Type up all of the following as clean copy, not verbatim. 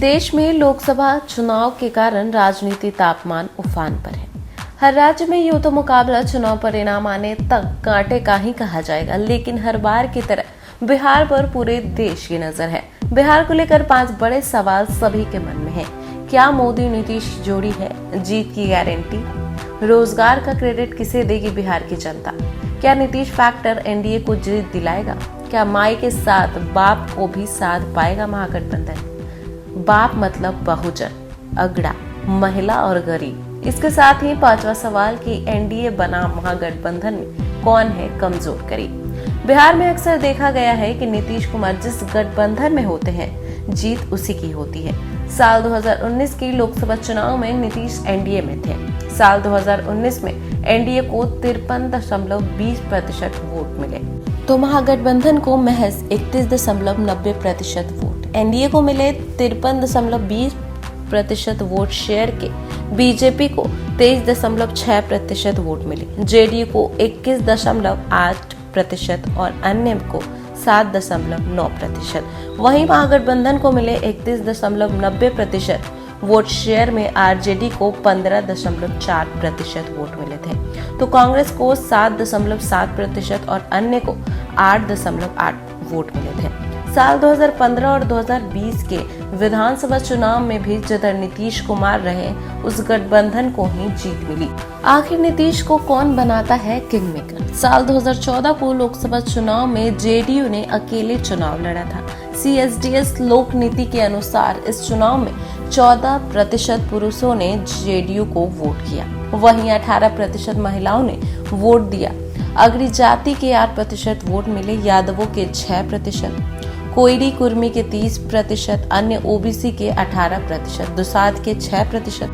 देश में लोकसभा चुनाव के कारण राजनीति तापमान उफान पर है। हर राज्य में यूं तो मुकाबला चुनाव परिणाम आने तक कांटे का ही कहा जाएगा, लेकिन हर बार की तरह बिहार पर पूरे देश की नजर है। बिहार को लेकर 5 बड़े सवाल सभी के मन में है। क्या मोदी नीतीश जोड़ी है जीत की गारंटी? रोजगार का क्रेडिट किसे देगी बिहार की जनता? क्या नीतीश फैक्टर एनडीए को जीत दिलाएगा? क्या माई के साथ बाप को भी साथ पाएगा महागठबंधन? बाप मतलब बहुजन, अगड़ा, महिला और गरीब। इसके साथ ही 5वां सवाल कि एनडीए बना महागठबंधन में कौन है कमजोर करीब। बिहार में अक्सर देखा गया है कि नीतीश कुमार जिस गठबंधन में होते हैं जीत उसी की होती है। साल 2019 की लोकसभा चुनाव में नीतीश एनडीए में थे। साल 2019 में एनडीए को 53.20% वोट मिले, तो महागठबंधन को महज 31.90% वोट, एनडीए को मिले 53.20% वोट शेयर के बीजेपी को 23.6% वोट मिले, जेडीयू को 21.8% और अन्य को 7.9%। वहीं महागठबंधन को मिले 31.90% वोट शेयर में आरजेडी को 15.4% वोट मिले थे, तो कांग्रेस को 7.7% और अन्य को 8.8 वोट मिले थे। साल 2015 और 2020 के विधानसभा चुनाव में भी जिधर नीतीश कुमार रहे उस गठबंधन को ही जीत मिली। आखिर नीतीश को कौन बनाता है किंग मेकर? साल 2014 को लोकसभा चुनाव में जेडीयू ने अकेले चुनाव लड़ा था। CSDS लोक नीति के अनुसार इस चुनाव में 14% पुरुषों ने जेडीयू को वोट किया, वहीं 18% महिलाओं ने वोट दिया। अगड़ी जाति के 8% वोट मिले, यादवों के 6%, कोयरी कुर्मी के 30%, अन्य ओबीसी के 18%, दुसाध के 6%,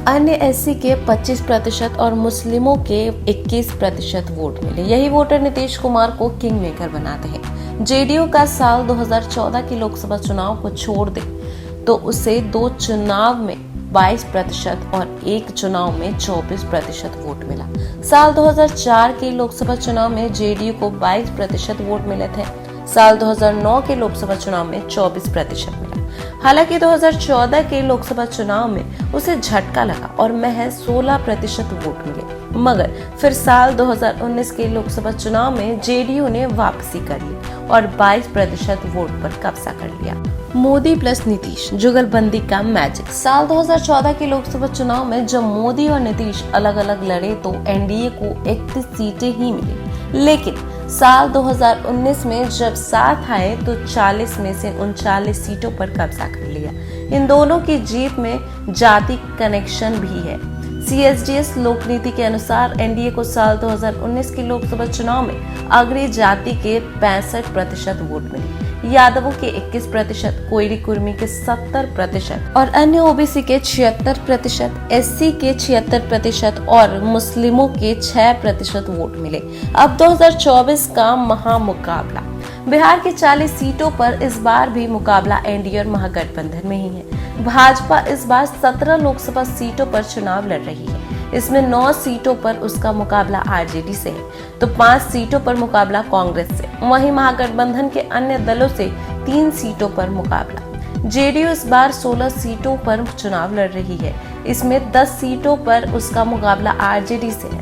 अन्य एससी के 25% और मुस्लिमों के 21% वोट मिले। यही वोटर नीतीश कुमार को किंग मेकर बनाते हैं। जेडीयू का साल 2014 के लोकसभा चुनाव को छोड़ दे तो उसे 2 चुनाव में 22% और 1 चुनाव में 24% वोट मिला। साल 2004 के लोकसभा चुनाव में जेडीयू को 22% वोट मिले थे। साल 2009 के लोकसभा चुनाव में 24% मिला। हालांकि 2014 के लोकसभा चुनाव में उसे झटका लगा और महज 16% वोट मिले, मगर फिर साल 2019 के लोकसभा चुनाव में जेडीयू ने वापसी कर ली और 22% वोट पर कब्जा कर लिया। मोदी प्लस नीतीश, जुगलबंदी का मैजिक। साल 2014 के लोकसभा चुनाव में जब मोदी और नीतीश अलग अलग लड़े तो एनडीए को 31 सीटें ही मिली, लेकिन साल 2019 में जब साथ आए तो 40 में से 39 सीटों पर कब्जा कर लिया। इन दोनों की जीत में जाति कनेक्शन भी है। CSDS लोक नीति के अनुसार एनडीए को साल 2019 के लोकसभा चुनाव में अग्रणी जाति के 65% वोट मिले, यादवों के 21%, कोयरी कुर्मी के 70% और अन्य ओबीसी के 76%, एससी के 76% और मुस्लिमों के 6% वोट मिले। अब 2024 का महामुकाबला। बिहार की 40 सीटों पर इस बार भी मुकाबला एनडीए और महागठबंधन में ही है। भाजपा इस बार 17 लोकसभा सीटों पर चुनाव लड़ रही है। इसमें 9 सीटों पर उसका मुकाबला आरजेडी से है, तो 5 सीटों पर मुकाबला कांग्रेस से। वहीं महागठबंधन के अन्य दलों से 3 सीटों पर मुकाबला। जेडीयू इस बार 16 सीटों पर चुनाव लड़ रही है। इसमें 10 सीटों पर उसका मुकाबला आरजेडी से है,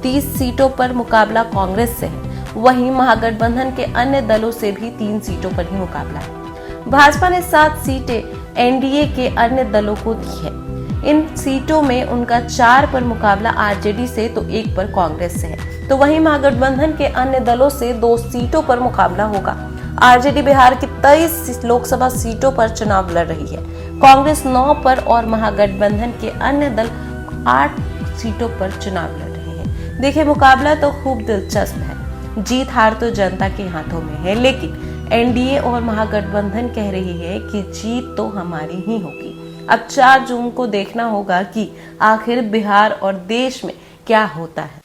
30 सीटों पर मुकाबला कांग्रेस से है। वहीं महागठबंधन के अन्य दलों से भी 3 सीटों पर ही मुकाबला है। भाजपा ने 7 सीटें एनडीए के अन्य दलों को दी है। इन सीटों में उनका 4 पर मुकाबला आरजेडी से तो 1 पर कांग्रेस से है, तो वहीं महागठबंधन के अन्य दलों से 2 सीटों पर मुकाबला होगा। आरजेडी बिहार की 23 लोकसभा सीटों पर चुनाव लड़ रही है, कांग्रेस 9 पर और महागठबंधन के अन्य दल 8 सीटों पर चुनाव लड़ रहे हैं। देखिए, मुकाबला तो खूब दिलचस्प है। जीत हार तो जनता के हाथों में है, लेकिन एनडीए और महागठबंधन कह रही है कि जीत तो हमारी ही होगी। अब 4 जून को देखना होगा कि आखिर बिहार और देश में क्या होता है।